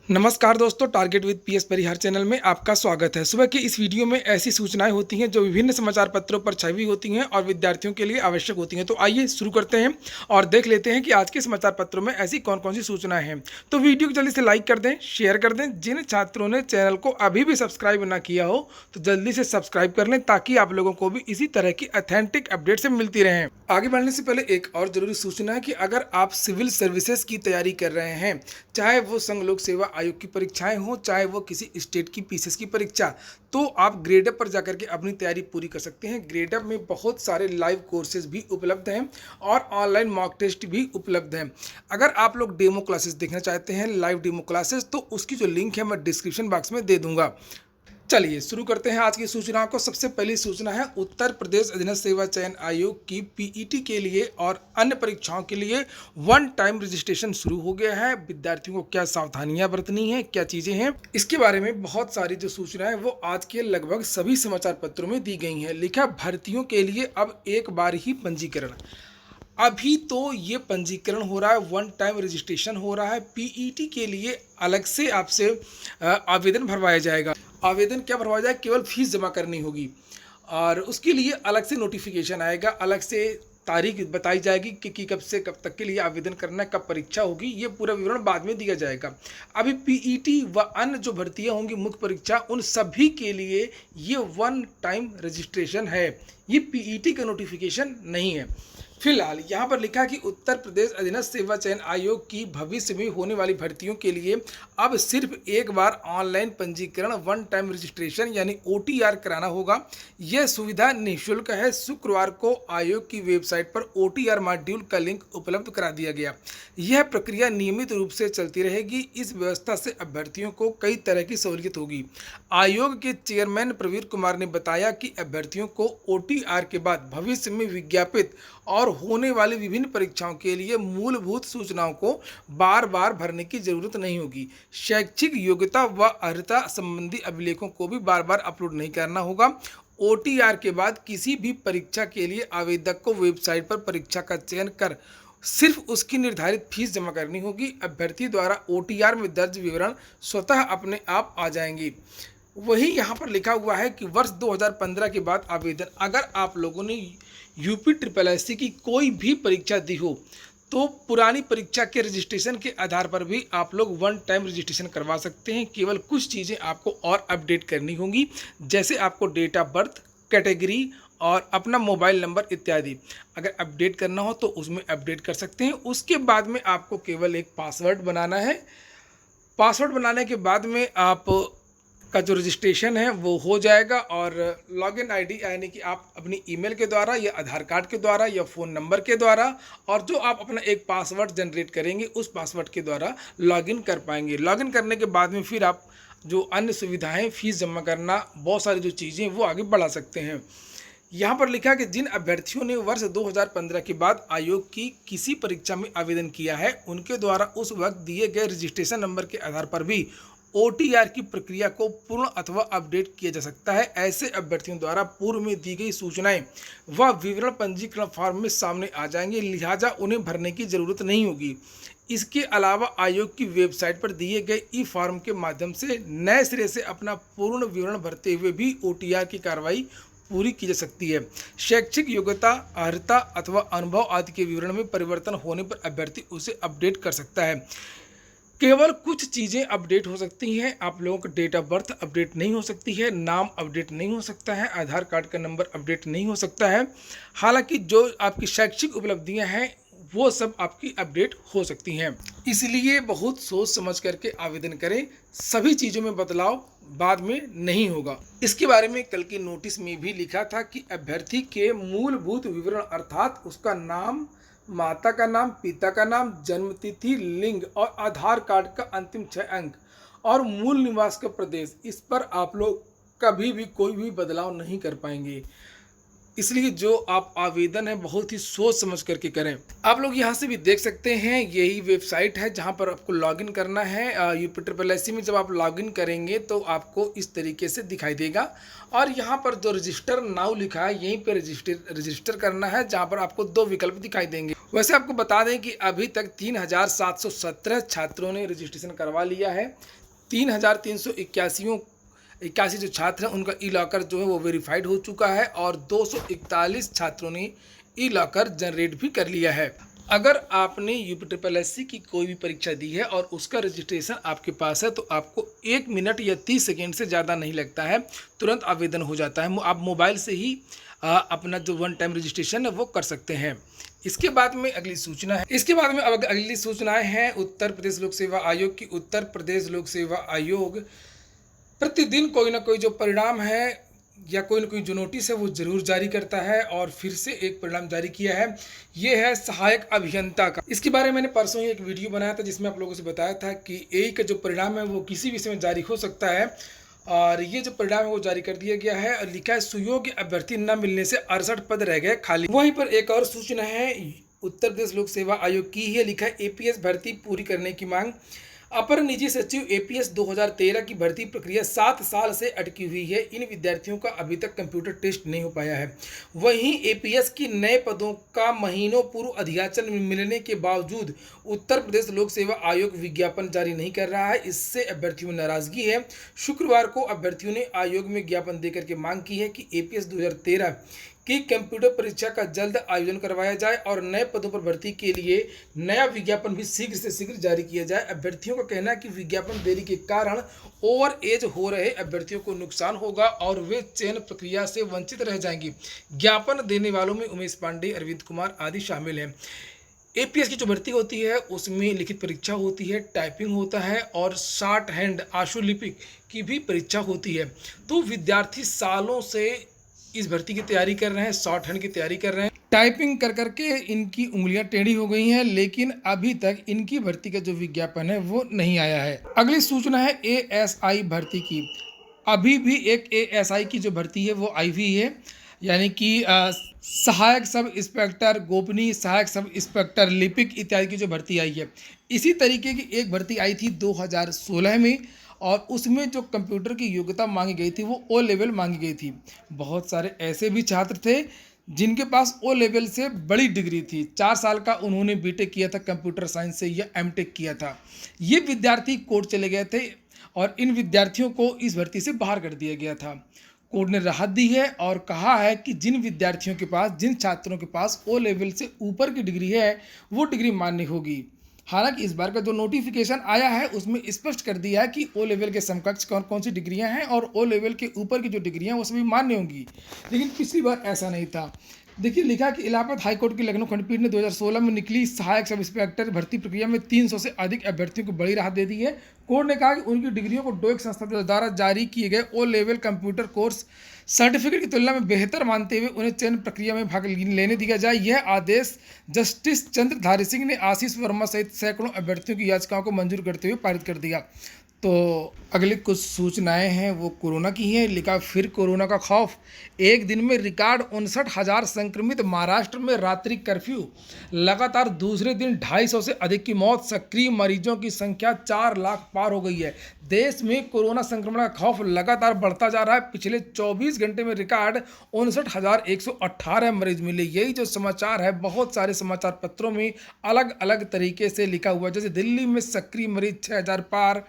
नमस्कार दोस्तों, target with PS Parihar channel में आपका स्वागत है। सुबह की इस वीडियो में ऐसी सूचनाएं होती हैं जो विभिन्न समाचार पत्रों पर छपी हुई होती हैं और विद्यार्थियों के लिए आवश्यक होती हैं। तो आइए शुरू करते हैं और देख लेते हैं कि आज के समाचार पत्रों में ऐसी कौन कौन सी सूचनाएं हैं। तो वीडियो को जल्दी से लाइक कर दें, शेयर कर दें। जिन छात्रों ने चैनल को अभी भी सब्सक्राइब ना किया हो तो जल्दी से सब्सक्राइब कर लें ताकि आप लोगों को भी इसी तरह की ऑथेंटिक अपडेट से मिलती रहें। आगे बढ़ने से पहले एक और जरूरी सूचना है कि अगर आप सिविल सर्विसेज की तैयारी कर रहे हैं, चाहे वो संघ लोक सेवा आयोग की परीक्षाएं हो, चाहे वो किसी स्टेट की पीसीएस की परीक्षा, तो आप ग्रेडअप पर जाकर के अपनी तैयारी पूरी कर सकते हैं। ग्रेडअप में बहुत सारे लाइव कोर्सेज भी उपलब्ध हैं और ऑनलाइन मॉक टेस्ट भी उपलब्ध हैं। अगर आप लोग डेमो क्लासेस देखना चाहते हैं, लाइव डेमो क्लासेस, तो उसकी जो लिंक है मैं डिस्क्रिप्शन बॉक्स में दे दूंगा। चलिए शुरू करते हैं आज की सूचनाओं को। सबसे पहली सूचना है उत्तर प्रदेश अधीनस्थ सेवा चयन आयोग की पीईटी के लिए और अन्य परीक्षाओं के लिए वन टाइम रजिस्ट्रेशन शुरू हो गया है। विद्यार्थियों को क्या सावधानियां बरतनी है, क्या चीजें हैं, इसके बारे में बहुत सारी जो सूचनाएं है वो आज के लगभग सभी समाचार पत्रों में दी गई हैं। लिखा भर्तियों के लिए अब एक बार ही पंजीकरण। अभी तो ये पंजीकरण हो रहा है, वन टाइम रजिस्ट्रेशन हो रहा है। पीईटी के लिए अलग से आपसे आवेदन भरवाया जाएगा। आवेदन क्या भरवाया जाएगा, केवल फीस जमा करनी होगी और उसके लिए अलग से नोटिफिकेशन आएगा, अलग से तारीख बताई जाएगी कि कब से कब तक के लिए आवेदन करना है, कब परीक्षा होगी, ये पूरा विवरण बाद में दिया जाएगा। अभी पीईटी व अन्य जो भर्तियां होंगी मुख्य परीक्षा, उन सभी के लिए ये वन टाइम रजिस्ट्रेशन है, ये पीईटी का नोटिफिकेशन नहीं है। फिलहाल यहाँ पर लिखा कि उत्तर प्रदेश अधीनस्थ सेवा चयन आयोग की भविष्य में होने वाली भर्तियों के लिए अब सिर्फ एक बार ऑनलाइन पंजीकरण वन टाइम रजिस्ट्रेशन यानी ओटीआर कराना होगा। यह सुविधा निःशुल्क है। शुक्रवार को आयोग की वेबसाइट पर ओटीआर मॉड्यूल का लिंक उपलब्ध करा दिया गया। यह प्रक्रिया नियमित रूप से चलती रहेगी। इस व्यवस्था से अभ्यर्थियों को कई तरह की सहूलियत होगी। आयोग के चेयरमैन प्रवीर कुमार ने बताया कि अभ्यर्थियों को ओटीआर के बाद भविष्य में विज्ञापित और होने वाली विभिन्न परीक्षाओं के लिए मूलभूत सूचनाओं को बार बार भरने की जरूरत नहीं होगी। शैक्षिक योग्यता व अर्हता संबंधी अभिलेखों को भी बार बार अपलोड नहीं करना होगा। ओटीआर के बाद किसी भी परीक्षा के लिए आवेदक को वेबसाइट पर परीक्षा का चयन कर सिर्फ उसकी निर्धारित फीस जमा करनी होगी। अभ्यर्थी द्वारा ओटीआर में दर्ज विवरण स्वतः अपने आप आ जाएंगी। वही यहाँ पर लिखा हुआ है कि वर्ष 2015 के बाद आवेदन, अगर आप लोगों ने यूपी SSSC की कोई भी परीक्षा दी हो तो पुरानी परीक्षा के रजिस्ट्रेशन के आधार पर भी आप लोग वन टाइम रजिस्ट्रेशन करवा सकते हैं। केवल कुछ चीज़ें आपको और अपडेट करनी होंगी, जैसे आपको डेट ऑफ बर्थ, कैटेगरी और अपना मोबाइल नंबर इत्यादि अगर अपडेट करना हो तो उसमें अपडेट कर सकते हैं। उसके बाद में आपको केवल एक पासवर्ड बनाना है। पासवर्ड बनाने के बाद में आप का जो रजिस्ट्रेशन है वो हो जाएगा और लॉगिन आईडी यानी कि आप अपनी ईमेल के द्वारा या आधार कार्ड के द्वारा या फ़ोन नंबर के द्वारा और जो आप अपना एक पासवर्ड जनरेट करेंगे उस पासवर्ड के द्वारा लॉगिन कर पाएंगे। लॉगिन करने के बाद में फिर आप जो अन्य सुविधाएं, फीस जमा करना, बहुत सारी जो चीज़ें वो आगे बढ़ा सकते हैं। यहाँ पर लिखा है कि जिन अभ्यर्थियों ने वर्ष 2015 के बाद आयोग की किसी परीक्षा में आवेदन किया है उनके द्वारा उस वक्त दिए गए रजिस्ट्रेशन नंबर के आधार पर भी ओटीआर की प्रक्रिया को पूर्ण अथवा अपडेट किया जा सकता है। ऐसे अभ्यर्थियों द्वारा पूर्व में दी गई सूचनाएं व विवरण पंजीकरण फॉर्म में सामने आ जाएंगे, लिहाजा उन्हें भरने की जरूरत नहीं होगी। इसके अलावा आयोग की वेबसाइट पर दिए गए ई फॉर्म के माध्यम से नए सिरे से अपना पूर्ण विवरण भरते हुए भी ओटीआर की कार्रवाई पूरी की जा सकती है। शैक्षिक योग्यता, अर्हता अथवा अनुभव आदि के विवरण में परिवर्तन होने पर अभ्यर्थी उसे अपडेट कर सकता है। केवल कुछ चीज़ें अपडेट हो सकती हैं। आप लोगों का डेट ऑफ बर्थ अपडेट नहीं हो सकती है, नाम अपडेट नहीं हो सकता है, आधार कार्ड का नंबर अपडेट नहीं हो सकता है। हालांकि जो आपकी शैक्षिक उपलब्धियां हैं वो सब आपकी अपडेट हो सकती हैं। इसलिए बहुत सोच समझ करके आवेदन करें। सभी चीज़ों में बदलाव बाद में नहीं होगा। इसके बारे में कल की नोटिस में भी लिखा था कि अभ्यर्थी के मूलभूत विवरण अर्थात उसका नाम, माता का नाम, पिता का नाम, जन्म तिथि, लिंग और आधार कार्ड का अंतिम 6 अंक और मूल निवास का प्रदेश, इस पर आप लोग कभी भी कोई भी बदलाव नहीं कर पाएंगे। इसलिए जो आप आवेदन है बहुत ही सोच समझ करके करें। आप लोग यहाँ से भी देख सकते हैं, यही वेबसाइट है जहाँ पर आपको लॉगिन करना है। UPSSC में जब आप लॉगिन करेंगे तो आपको इस तरीके से दिखाई देगा और यहाँ पर जो रजिस्टर नाउ लिखा है यहीं पर रजिस्टर करना है, जहाँ पर आपको 2 विकल्प दिखाई देंगे। वैसे आपको बता दें कि अभी तक 3717 छात्रों ने रजिस्ट्रेशन करवा लिया है। 3381 जो छात्र हैं उनका ई लॉकर जो है वो वेरीफाइड हो चुका है और 241 छात्रों ने ई लॉकर जनरेट भी कर लिया है। अगर आपने UPSSC की कोई भी परीक्षा दी है और उसका रजिस्ट्रेशन आपके पास है तो आपको 1 मिनट या 30 सेकेंड से ज़्यादा नहीं लगता है, तुरंत आवेदन हो जाता है। आप मोबाइल से ही अपना जो 1 टाइम रजिस्ट्रेशन है वो कर सकते हैं। इसके बाद में अगली सूचनाएं हैं उत्तर प्रदेश लोक सेवा आयोग की। उत्तर प्रदेश लोक सेवा आयोग प्रतिदिन कोई ना कोई जो परिणाम है या कोई ना कोई जो नोटिस है वो जरूर जारी करता है और फिर से एक परिणाम जारी किया है। ये है सहायक अभियंता का। इसके बारे में मैंने परसों ही एक वीडियो बनाया था जिसमें आप लोगों से बताया था कि AI का जो परिणाम है वो किसी भी समय जारी हो सकता है और ये जो परिणाम है वो जारी कर दिया गया है और लिखा है सुयोग्य अभ्यर्थी न मिलने से 68 पद रह गए खाली। वहीं पर एक और सूचना है उत्तर प्रदेश लोक सेवा आयोग की है, लिखा है APS भर्ती पूरी करने की मांग। अपर निजी सचिव APS 2013 की भर्ती प्रक्रिया 7 साल से अटकी हुई है। इन विद्यार्थियों का अभी तक कंप्यूटर टेस्ट नहीं हो पाया है। वहीं APS की नए पदों का महीनों पूर्व अधियाचन मिलने के बावजूद उत्तर प्रदेश लोक सेवा आयोग विज्ञापन जारी नहीं कर रहा है। इससे अभ्यर्थियों में नाराजगी है। शुक्रवार को अभ्यर्थियों ने आयोग में ज्ञापन देकर के मांग की है कि APS 2013 कि कंप्यूटर परीक्षा का जल्द आयोजन करवाया जाए और नए पदों पर भर्ती के लिए नया विज्ञापन भी शीघ्र से शीघ्र जारी किया जाए। अभ्यर्थियों का कहना है कि विज्ञापन देरी के कारण ओवर एज हो रहे अभ्यर्थियों को नुकसान होगा और वे चयन प्रक्रिया से वंचित रह जाएंगे। ज्ञापन देने वालों में उमेश पांडे, अरविंद कुमार आदि शामिल हैं। APS की जो भर्ती होती है उसमें लिखित परीक्षा होती है, टाइपिंग होता है और शॉर्ट हैंड आशुलिपिक की भी परीक्षा होती है। तो विद्यार्थी सालों से इस भर्ती की तैयारी कर रहे हैं, शॉर्ट हैंड की तैयारी कर रहे हैं, टाइपिंग कर करके इनकी उंगलियां टेढ़ी हो गई हैं, लेकिन अभी तक इनकी भर्ती का जो विज्ञापन है वो नहीं आया है। अगली सूचना है ASI भर्ती की। अभी भी एक ASI की जो भर्ती है वो आई हुई है, यानी कि सहायक सब इंस्पेक्टर गोपनीय, सहायक सब इंस्पेक्टर लिपिक इत्यादि की जो भर्ती आई है। इसी तरीके की एक भर्ती आई थी 2016 में और उसमें जो कंप्यूटर की योग्यता मांगी गई थी वो O लेवल मांगी गई थी। बहुत सारे ऐसे भी छात्र थे जिनके पास O लेवल से बड़ी डिग्री थी। 4 साल का उन्होंने BTech किया था कंप्यूटर साइंस से या MTech किया था। ये विद्यार्थी कोर्ट चले गए थे और इन विद्यार्थियों को इस भर्ती से बाहर कर दिया गया था। कोर्ट ने राहत दी है और कहा है कि जिन विद्यार्थियों के पास, जिन छात्रों के पास O लेवल से ऊपर की डिग्री है वो डिग्री मान्य होगी। हालांकि इस बार का जो नोटिफिकेशन आया है उसमें स्पष्ट कर दिया है कि O लेवल के समकक्ष कौन कौन सी डिग्रियां हैं और O लेवल के ऊपर की जो डिग्रियां वो सभी मान्य होंगी, लेकिन पिछली बार ऐसा नहीं था। देखिए, लिखा कि इलाहाबाद हाईकोर्ट की लखनऊ खंडपीठ ने 2016 में निकली सहायक सब इंस्पेक्टर भर्ती प्रक्रिया में 300 से अधिक अभ्यर्थियों को बड़ी राहत दे दी है। कोर्ट ने कहा कि उनकी डिग्रियों को डोइक संस्था द्वारा जारी किए गए O level computer course certificate की तुलना में बेहतर मानते हुए उन्हें चयन प्रक्रिया में भाग लेने दिया जाए। यह आदेश जस्टिस चंद्रधारी सिंह ने आशीष वर्मा सहित सैकड़ों अभ्यर्थियों की याचिकाओं को मंजूर करते हुए पारित कर दिया। तो अगली कुछ सूचनाएं हैं वो कोरोना की हैं। लिखा फिर कोरोना का खौफ। एक दिन में रिकॉर्ड 59,000 संक्रमित। महाराष्ट्र में रात्रि कर्फ्यू। लगातार दूसरे दिन 250 से अधिक की मौत। सक्रिय मरीजों की संख्या 4 लाख पार हो गई है। देश में कोरोना संक्रमण का खौफ लगातार बढ़ता जा रहा है। पिछले 24 घंटे में रिकॉर्ड 59,118 मरीज मिले। यही जो समाचार है बहुत सारे समाचार पत्रों में अलग अलग तरीके से लिखा हुआ है। जैसे दिल्ली में सक्रिय मरीज 6,000 पार,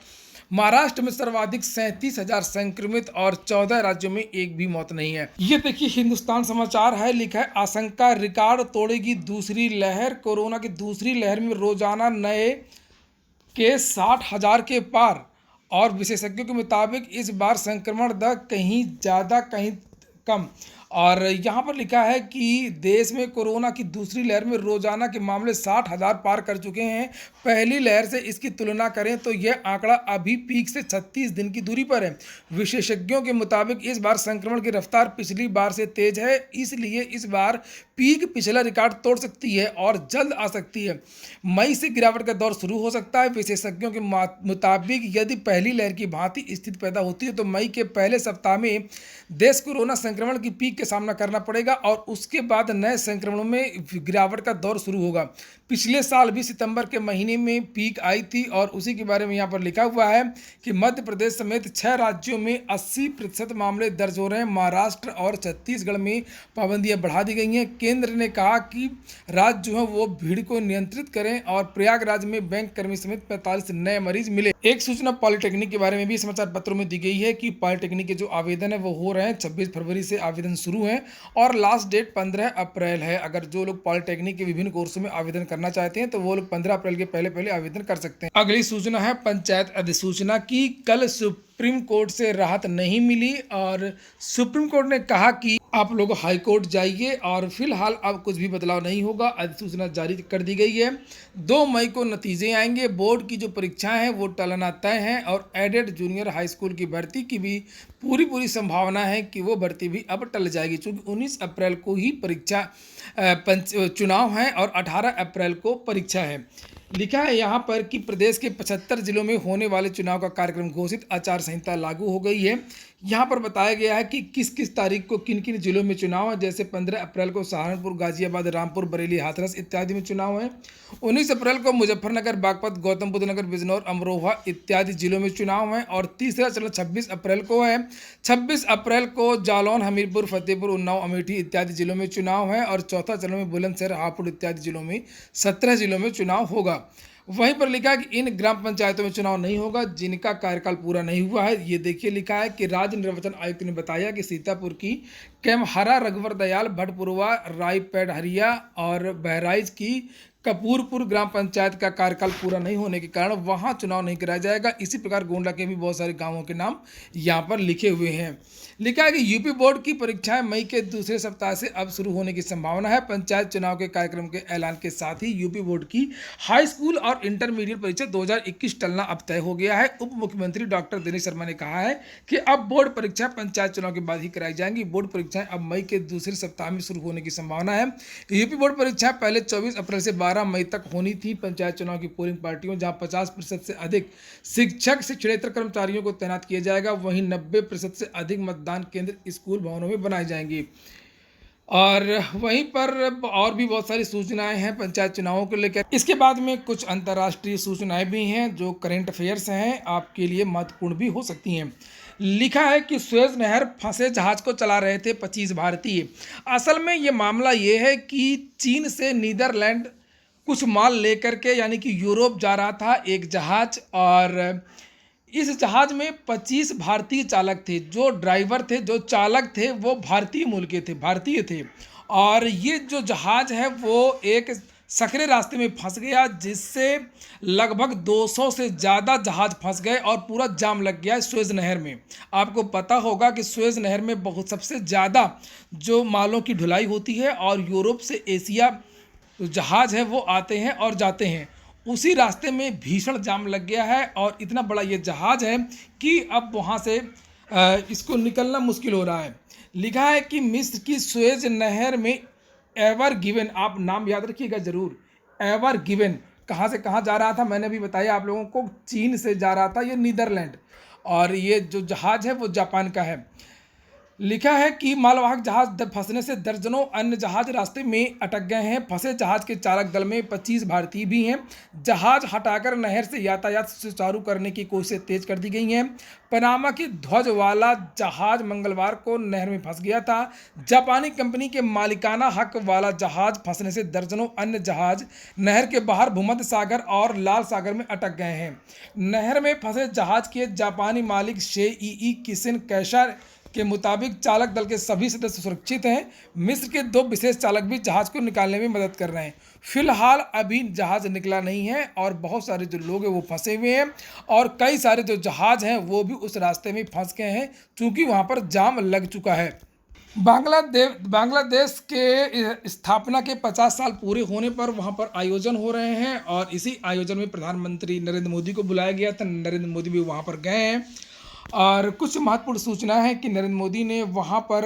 महाराष्ट्र में सर्वाधिक 37,000 संक्रमित और 14 राज्यों में एक भी मौत नहीं है। ये देखिए हिंदुस्तान समाचार है, लिखा है आशंका रिकॉर्ड तोड़ेगी दूसरी लहर। कोरोना की दूसरी लहर में रोजाना नए केस 60,000 के पार और विशेषज्ञों के मुताबिक इस बार संक्रमण दर कहीं ज़्यादा कहीं कम। और यहाँ पर लिखा है कि देश में कोरोना की दूसरी लहर में रोजाना के मामले 60,000 पार कर चुके हैं। पहली लहर से इसकी तुलना करें तो यह आंकड़ा अभी पीक से 36 दिन की दूरी पर है। विशेषज्ञों के मुताबिक इस बार संक्रमण की रफ्तार पिछली बार से तेज है, इसलिए इस बार पीक पिछला रिकॉर्ड तोड़ सकती है और जल्द आ सकती है। मई से गिरावट का दौर शुरू हो सकता है। विशेषज्ञों के मुताबिक यदि पहली लहर की भांति स्थिति पैदा होती है तो मई के पहले सप्ताह में देश कोरोना संक्रमण की पीक पीक का सामना करना पड़ेगा और उसके बाद नए संक्रमणों में गिरावट का दौर शुरू होगा। पिछले साल भी सितंबर के महीने में पीक आई थी और उसी के बारे में यहाँ पर लिखा हुआ है कि मध्य प्रदेश समेत 6 राज्यों में 80% मामले दर्ज हो रहे हैं। महाराष्ट्र और छत्तीसगढ़ में पाबंदियां बढ़ा दी गई हैं। केंद्र ने कहा कि राज्य जो है वो भीड़ को नियंत्रित करें और प्रयागराज में बैंक कर्मी समेत 45 नए मरीज मिले। एक सूचना पॉलिटेक्निक के बारे में भी समाचार पत्रों में दी गई है कि पॉलिटेक्निक के जो आवेदन है वो हो रहे हैं। 26 फरवरी से आवेदन शुरू है और लास्ट डेट 15 अप्रैल है। अगर जो लोग पॉलिटेक्निक के विभिन्न कोर्सों में आवेदन करना चाहते हैं तो वो लोग 15 अप्रैल के पहले आवेदन कर सकते हैं। अगली सूचना है पंचायत अधिसूचना की। कल सुप्रीम कोर्ट से राहत नहीं मिली और सुप्रीम कोर्ट ने कहा कि आप लोग हाई कोर्ट जाइए और फिलहाल अब कुछ भी बदलाव नहीं होगा। अधिसूचना जारी कर दी गई है। 2 मई को नतीजे आएंगे। बोर्ड की जो परीक्षाएं हैं वो टलना तय है और एडेड जूनियर हाई स्कूल की भर्ती की भी पूरी संभावना है कि वो भर्ती भी अब टल जाएगी, क्योंकि 19 अप्रैल को ही परीक्षा चुनाव है और 18 अप्रैल को परीक्षा है। लिखा है यहाँ पर कि प्रदेश के 75 जिलों में होने वाले चुनाव का कार्यक्रम घोषित, आचार संहिता लागू हो गई है। यहाँ पर बताया गया है कि किस किस तारीख को किन किन जिलों में चुनाव है। जैसे 15 अप्रैल को सहारनपुर, गाजियाबाद, रामपुर, बरेली, हाथरस इत्यादि में चुनाव है। 19 अप्रैल को मुजफ्फरनगर, बागपत, गौतम बुद्ध नगर, बिजनौर, अमरोहा इत्यादि जिलों में चुनाव है और तीसरा चरण 26 अप्रैल को है। 26 अप्रैल को जालौन, हमीरपुर, फतेहपुर, उन्नाव, अमेठी इत्यादि जिलों में चुनाव है और चौथा चरण में बुलंदशहर, हापुड़ इत्यादि जिलों में 17 जिलों में चुनाव होगा। वहीं पर लिखा है कि इन ग्राम पंचायतों में चुनाव नहीं होगा जिनका कार्यकाल पूरा नहीं हुआ है। ये देखिए लिखा है कि राज्य निर्वाचन आयुक्त ने बताया कि सीतापुर की कैमहरा, रघुवर दयाल, भटपुरवा, रायपेडहरिया और बहराइच की कपूरपुर ग्राम पंचायत का कार्यकाल पूरा नहीं होने के कारण वहां चुनाव नहीं कराया जाएगा। इसी प्रकार गोंडा के भी बहुत सारे गांवों के नाम यहां पर लिखे हुए हैं। लिखा है कि यूपी बोर्ड की परीक्षाएं मई के दूसरे सप्ताह से अब शुरू होने की संभावना है। पंचायत चुनाव के कार्यक्रम के ऐलान के साथ ही यूपी बोर्ड की हाई स्कूल और इंटरमीडिएट परीक्षा 2021 टलना अब तय हो गया है। उप मुख्यमंत्री डॉक्टर दिनेश शर्मा ने कहा है कि अब बोर्ड परीक्षा पंचायत चुनाव के बाद ही कराई जाएंगी। बोर्ड परीक्षाएं अब मई के दूसरे सप्ताह में शुरू होने की संभावना है। यूपी बोर्ड परीक्षा पहले 24 अप्रैल से 12 मई तक होनी थी। पंचायत चुनाव की पोलिंग पार्टियों जहां 50% से अधिक शिक्षक शिक्षणेतर कर्मचारियों को तैनात किया जाएगा, वहीं 90% से अधिक मतदान केंद्र स्कूल भवनों में बनाए जाएंगे। और वहीं पर और भी बहुत सारी सूचनाएं हैं पंचायत चुनावों को लेकर। इसके बाद में कुछ अंतर्राष्ट्रीय सूचनाएं भी हैं जो करंट अफेयर्स हैं, आपके लिए महत्वपूर्ण भी हो सकती हैं। लिखा है कि सुएज नहर फंसे जहाज को चला रहे थे 25 भारतीय। असल में ये मामला ये है कि चीन से नीदरलैंड कुछ माल लेकर के यानी कि यूरोप जा रहा था एक जहाज और इस जहाज में 25 भारतीय चालक थे। जो ड्राइवर थे, जो चालक थे वो भारतीय मूल के थे, भारतीय थे। और ये जो जहाज है वो एक सकरे रास्ते में फंस गया जिससे लगभग 200 से ज़्यादा जहाज फंस गए और पूरा जाम लग गया सुएज नहर में। आपको पता होगा कि सुएज नहर में बहुत सबसे ज़्यादा जो मालों की ढुलाई होती है और यूरोप से एशिया जहाज है वो आते हैं और जाते हैं। उसी रास्ते में भीषण जाम लग गया है और इतना बड़ा ये जहाज है कि अब वहाँ से इसको निकलना मुश्किल हो रहा है। लिखा है कि मिस्र की सुएज नहर में एवर गिवन, आप नाम याद रखिएगा ज़रूर, एवर गिवन कहाँ से कहाँ जा रहा था, मैंने अभी बताया आप लोगों को, चीन से जा रहा था ये नीदरलैंड, और ये जो जहाज है वो जापान का है। लिखा है कि मालवाहक जहाज फंसने से दर्जनों अन्य जहाज रास्ते में अटक गए हैं। फंसे जहाज के चालक दल में 25 भारतीय भी हैं। जहाज हटाकर नहर से यातायात सुचारू करने की कोशिशें तेज कर दी गई हैं। पनामा की ध्वज वाला जहाज मंगलवार को नहर में फंस गया था। जापानी कंपनी के मालिकाना हक वाला जहाज फंसने से दर्जनों अन्य जहाज नहर के बाहर भूमध्य सागर और लाल सागर में अटक गए हैं। नहर में फंसे जहाज के जापानी मालिक शेई किसिन कैशा के मुताबिक चालक दल के सभी सदस्य सुरक्षित हैं। मिस्र के 2 विशेष चालक भी जहाज को निकालने में मदद कर रहे हैं। फिलहाल अभी जहाज निकला नहीं है और बहुत सारे जो लोग हैं वो फंसे हुए हैं और कई सारे जो जहाज हैं वो भी उस रास्ते में फंस गए हैं क्योंकि वहाँ पर जाम लग चुका है। बांग्लादेश के स्थापना के 50 साल पूरे होने पर वहाँ पर आयोजन हो रहे हैं और इसी आयोजन में प्रधानमंत्री नरेंद्र मोदी को बुलाया गया था। नरेंद्र मोदी भी वहाँ पर गए हैं और कुछ महत्वपूर्ण सूचना है कि नरेंद्र मोदी ने वहाँ पर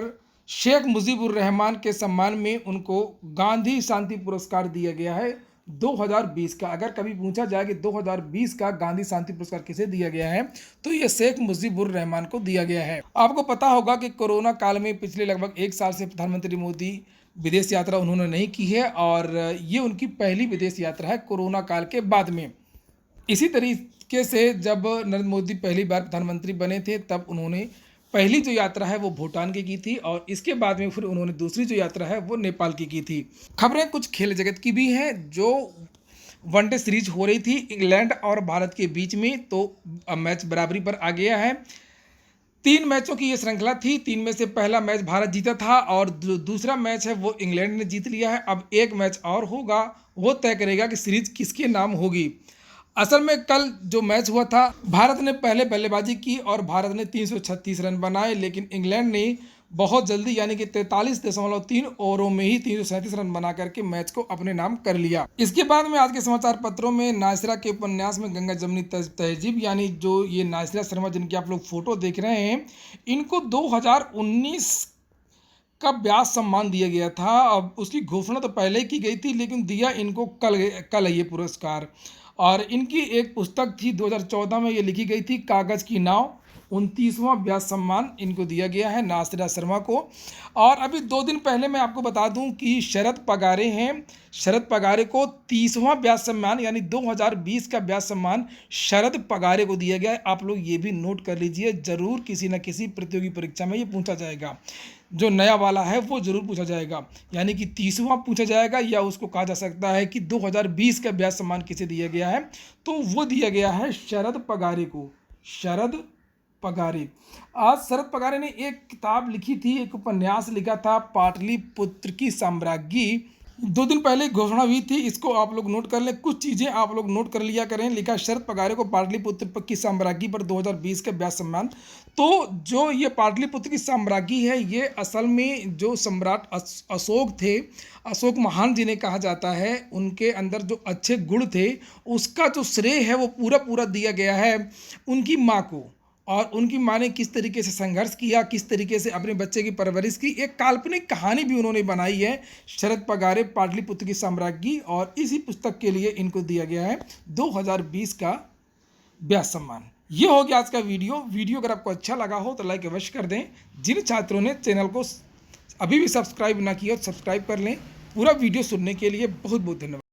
शेख मुजीबुर रहमान के सम्मान में उनको गांधी शांति पुरस्कार दिया गया है 2020 का। अगर कभी पूछा जाए कि 2020 का गांधी शांति पुरस्कार किसे दिया गया है, तो ये शेख मुजीबुर रहमान को दिया गया है। आपको पता होगा कि कोरोना काल में पिछले लगभग 1 साल से प्रधानमंत्री मोदी विदेश यात्रा उन्होंने नहीं की है, और ये उनकी पहली विदेश यात्रा है कोरोना काल के बाद में। इसी तरीके से जब नरेंद्र मोदी पहली बार प्रधानमंत्री बने थे, तब उन्होंने पहली जो यात्रा है वो भूटान की थी, और इसके बाद में फिर उन्होंने दूसरी जो यात्रा है वो नेपाल की थी। खबरें कुछ खेल जगत की भी हैं। जो वनडे सीरीज हो रही थी इंग्लैंड और भारत के बीच में, तो अब मैच बराबरी पर आ गया है। 3 मैचों की ये श्रृंखला थी। 3 में से पहला मैच भारत जीता था, और जो दूसरा मैच है वो इंग्लैंड ने जीत लिया है। अब एक मैच और होगा, वो तय करेगा कि सीरीज किसके नाम होगी। असल में कल जो मैच हुआ था, भारत ने पहले बल्लेबाजी की और भारत ने 336 रन बनाए, लेकिन इंग्लैंड ने बहुत जल्दी यानी कि 43.3 ओवरों में ही 337 रन बना करके मैच को अपने नाम कर लिया। इसके बाद में आज के समाचार पत्रों में नासिरा के उपन्यास में गंगा जमनी तहजीब, यानी जो ये नासिरा शर्मा जिनकी आप लोग फोटो देख रहे हैं, इनको 2019 का व्यास सम्मान दिया गया था। अब उसकी घोषणा तो पहले ही की गई थी, लेकिन दिया इनको कल है ये पुरस्कार। और इनकी एक पुस्तक थी 2014 में ये लिखी गई थी, कागज़ की नाव। 29वां व्यास सम्मान इनको दिया गया है, नासिरा शर्मा को। और अभी 2 दिन पहले मैं आपको बता दूं कि शरद पगारे हैं, शरद पगारे को 30वां व्यास सम्मान यानी 2020 का व्यास सम्मान शरद पगारे को दिया गया है। आप लोग ये भी नोट कर लीजिए, ज़रूर किसी न किसी प्रतियोगी परीक्षा में ये पूछा जाएगा। जो नया वाला है वो ज़रूर पूछा जाएगा, यानी कि 30वां पूछा जाएगा, या उसको कहा जा सकता है कि 2020 का व्यास सम्मान किसे दिया गया है, तो वो दिया गया है शरद पगारे को। शरद पगारे। आज शरद पगारे ने एक किताब लिखी थी, एक उपन्यास लिखा था, पाटलिपुत्र की साम्राज्ञी। 2 दिन पहले घोषणा हुई थी, इसको आप लोग नोट कर लें। कुछ चीज़ें आप लोग नोट कर लिया करें। लिखा शरद पगारे को पाटलिपुत्र की साम्राज्ञी पर 2020 का व्यास सम्मान। तो जो ये पाटलिपुत्र की साम्राज्ञी है, ये असल में जो सम्राट अशोक थे, अशोक महान जिन्हें कहा जाता है, उनके अंदर जो अच्छे गुण थे, उसका जो श्रेय है वो पूरा दिया गया है उनकी माँ को। और उनकी माँ ने किस तरीके से संघर्ष किया, किस तरीके से अपने बच्चे की परवरिश की, एक काल्पनिक कहानी भी उन्होंने बनाई है, शरद पगारे पाटलिपुत्र की साम्राज्ञी। और इसी पुस्तक के लिए इनको दिया गया है 2020 का व्यास सम्मान। ये हो गया आज का वीडियो अगर आपको अच्छा लगा हो तो लाइक अवश्य कर दें। जिन छात्रों ने चैनल को अभी भी सब्सक्राइब ना किया, सब्सक्राइब कर लें। पूरा वीडियो सुनने के लिए बहुत बहुत धन्यवाद।